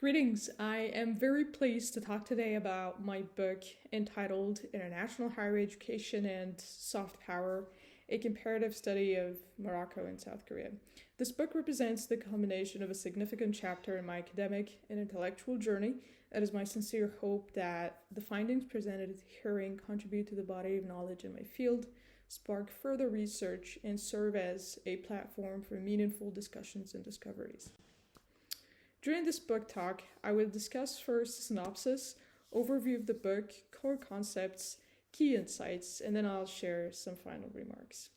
Greetings. I am very pleased to talk today about my book entitled International Higher Education and Soft Power, a comparative study of Morocco and South Korea. This book represents the culmination of a significant chapter in my academic and intellectual journey. It is my sincere hope that the findings presented at the hearing contribute to the body of knowledge in my field, spark further research, and serve as a platform for meaningful discussions and discoveries. During this book talk, I will discuss first a synopsis, overview of the book, core concepts, key insights, and then I'll share some final remarks.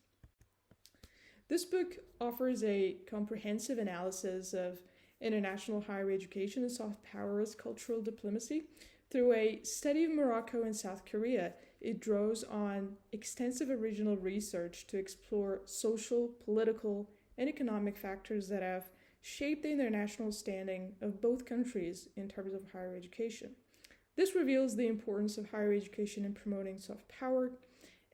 This book offers a comprehensive analysis of international higher education and soft power as cultural diplomacy. Through a study of Morocco and South Korea, it draws on extensive original research to explore social, political, and economic factors that have shaped the international standing of both countries in terms of higher education. This reveals the importance of higher education in promoting soft power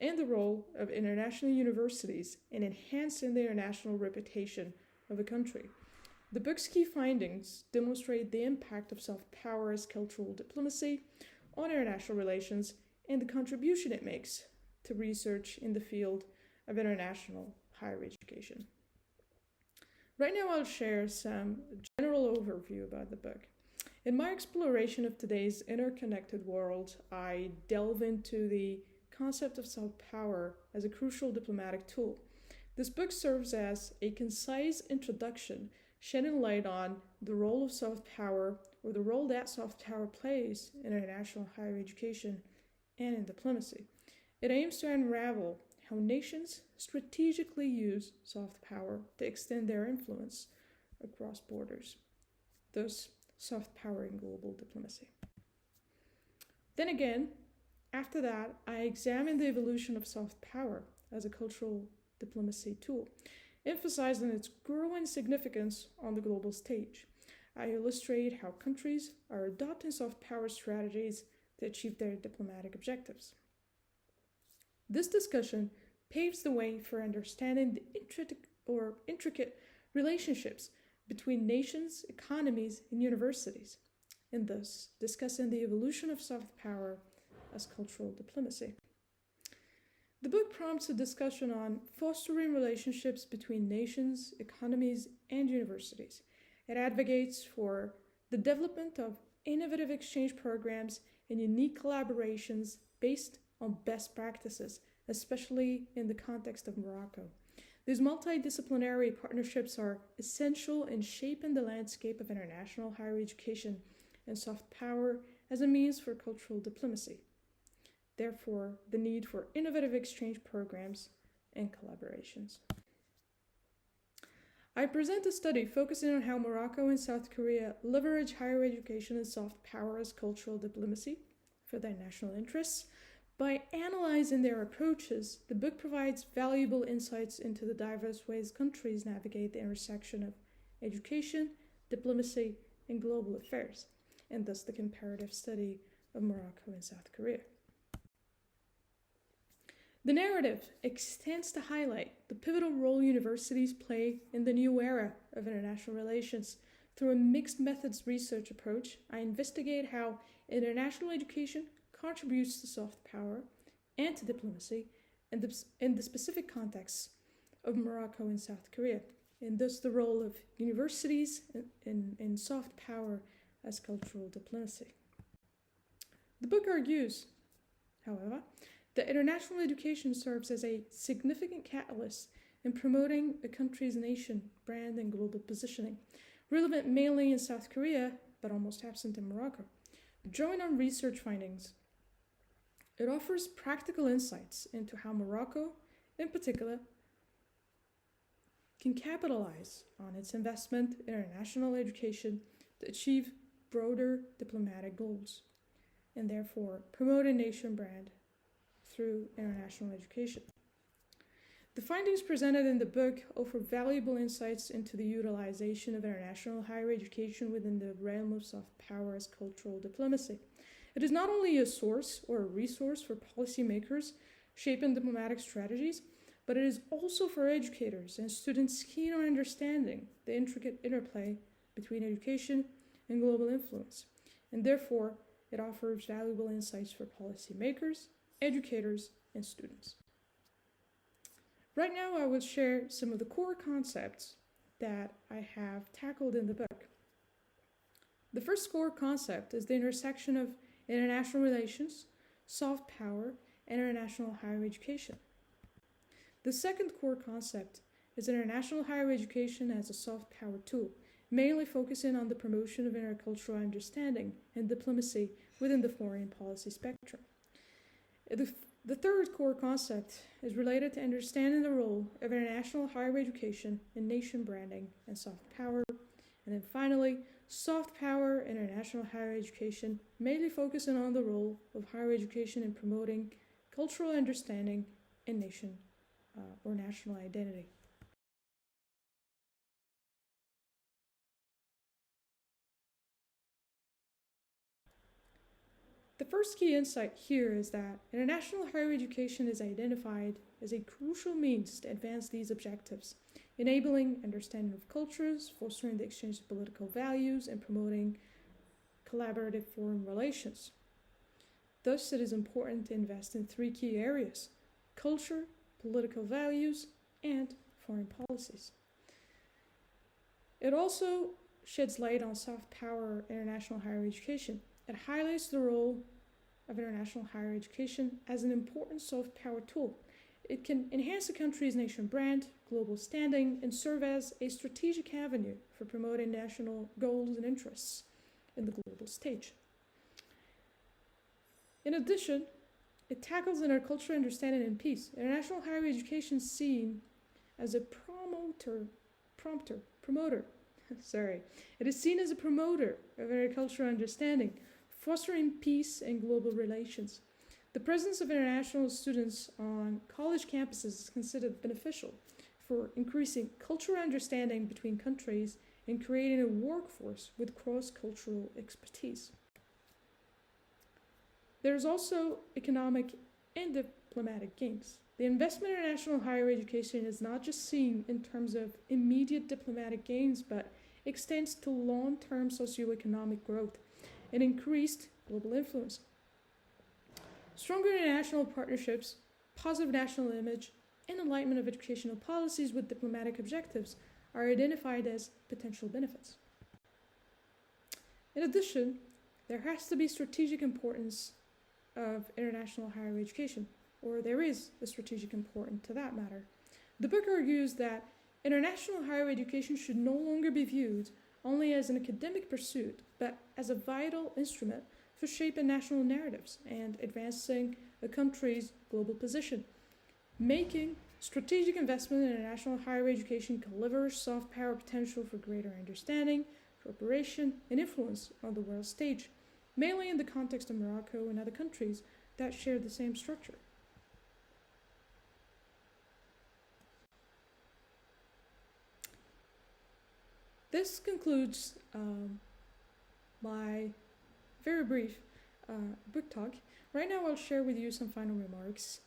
and the role of international universities in enhancing the international reputation of a country. The book's key findings demonstrate the impact of soft power as cultural diplomacy on international relations and the contribution it makes to research in the field of international higher education. Right now, I'll share some general overview about the book. In my exploration of today's interconnected world, I delve into the concept of soft power as a crucial diplomatic tool. This book serves as a concise introduction, shedding light on the role of soft power, or the role that soft power plays in international higher education and in diplomacy. It aims to unravel how nations strategically use soft power to extend their influence across borders, thus soft power in global diplomacy. Then again, after that, I examine the evolution of soft power as a cultural diplomacy tool, emphasizing its growing significance on the global stage. I illustrate how countries are adopting soft power strategies to achieve their diplomatic objectives. This discussion paves the way for understanding the intricate relationships between nations, economies, and universities, and thus discussing the evolution of soft power as cultural diplomacy. The book prompts a discussion on fostering relationships between nations, economies, and universities. It advocates for the development of innovative exchange programs and unique collaborations based on best practices, especially in the context of Morocco. These multidisciplinary partnerships are essential in shaping the landscape of international higher education and soft power as a means for cultural diplomacy. Therefore, the need for innovative exchange programs and collaborations. I present a study focusing on how Morocco and South Korea leverage higher education and soft power as cultural diplomacy for their national interests. By analyzing their approaches, the book provides valuable insights into the diverse ways countries navigate the intersection of education, diplomacy, and global affairs, and thus the comparative study of Morocco and South Korea. The narrative extends to highlight the pivotal role universities play in the new era of international relations. Through a mixed methods research approach, I investigate how international education contributes to soft power and to diplomacy in the specific contexts of Morocco and South Korea, and thus the role of universities in soft power as cultural diplomacy. The book argues, however, that international education serves as a significant catalyst in promoting a country's nation, brand, and global positioning, relevant mainly in South Korea, but almost absent in Morocco. Drawing on research findings, it offers practical insights into how Morocco, in particular, can capitalize on its investment in international education to achieve broader diplomatic goals, and therefore promote a nation brand through international education. The findings presented in the book offer valuable insights into the utilization of international higher education within the realm of soft power as cultural diplomacy. It is not only a source or a resource for policymakers shaping diplomatic strategies, but it is also for educators and students keen on understanding the intricate interplay between education, and global influence, and therefore it offers valuable insights for policymakers, educators, and students. Right now, I will share some of the core concepts that I have tackled in the book. The first core concept is the intersection of international relations, soft power, and international higher education. The second core concept is international higher education as a soft power tool, mainly focusing on the promotion of intercultural understanding and diplomacy within the foreign policy spectrum. The third core concept is related to understanding the role of international higher education in nation branding and soft power. And then finally, soft power and international higher education, mainly focusing on the role of higher education in promoting cultural understanding and nation or national identity. The first key insight here is that international higher education is identified as a crucial means to advance these objectives, enabling understanding of cultures, fostering the exchange of political values, and promoting collaborative foreign relations. Thus, it is important to invest in three key areas: culture, political values, and foreign policies. It also sheds light on soft power international higher education. It highlights the role of international higher education as an important soft power tool. It can enhance a country's nation brand, global standing, and serve as a strategic avenue for promoting national goals and interests in the global stage. In addition, it tackles intercultural understanding and peace. International higher education is seen as a promoter. It is seen as a promoter of intercultural understanding, fostering peace and global relations. The presence of international students on college campuses is considered beneficial for increasing cultural understanding between countries and creating a workforce with cross-cultural expertise. There is also economic and diplomatic gains. The investment in international higher education is not just seen in terms of immediate diplomatic gains, but extends to long-term socioeconomic growth and increased global influence. Stronger international partnerships, positive national image, and alignment of educational policies with diplomatic objectives are identified as potential benefits. In addition, there has to be strategic importance of international higher education, or there is a strategic importance to that matter. The book argues that international higher education should no longer be viewed only as an academic pursuit, but as a vital instrument for shaping national narratives and advancing a country's global position. Making strategic investment in international higher education can leverage soft power potential for greater understanding, cooperation, and influence on the world stage, mainly in the context of Morocco and other countries that share the same structure. This concludes my very brief book talk. Right now I'll share with you some final remarks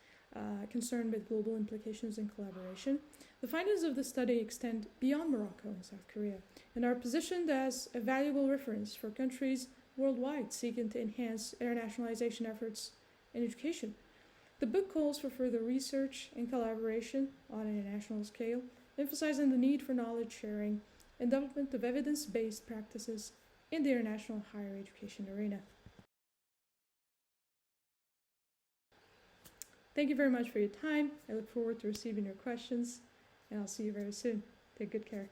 concerned with global implications and collaboration. The findings of the study extend beyond Morocco and South Korea and are positioned as a valuable reference for countries worldwide seeking to enhance internationalization efforts in education. The book calls for further research and collaboration on an international scale, emphasizing the need for knowledge sharing and development of evidence-based practices in the international higher education arena. Thank you very much for your time. I look forward to receiving your questions, and I'll see you very soon. Take good care.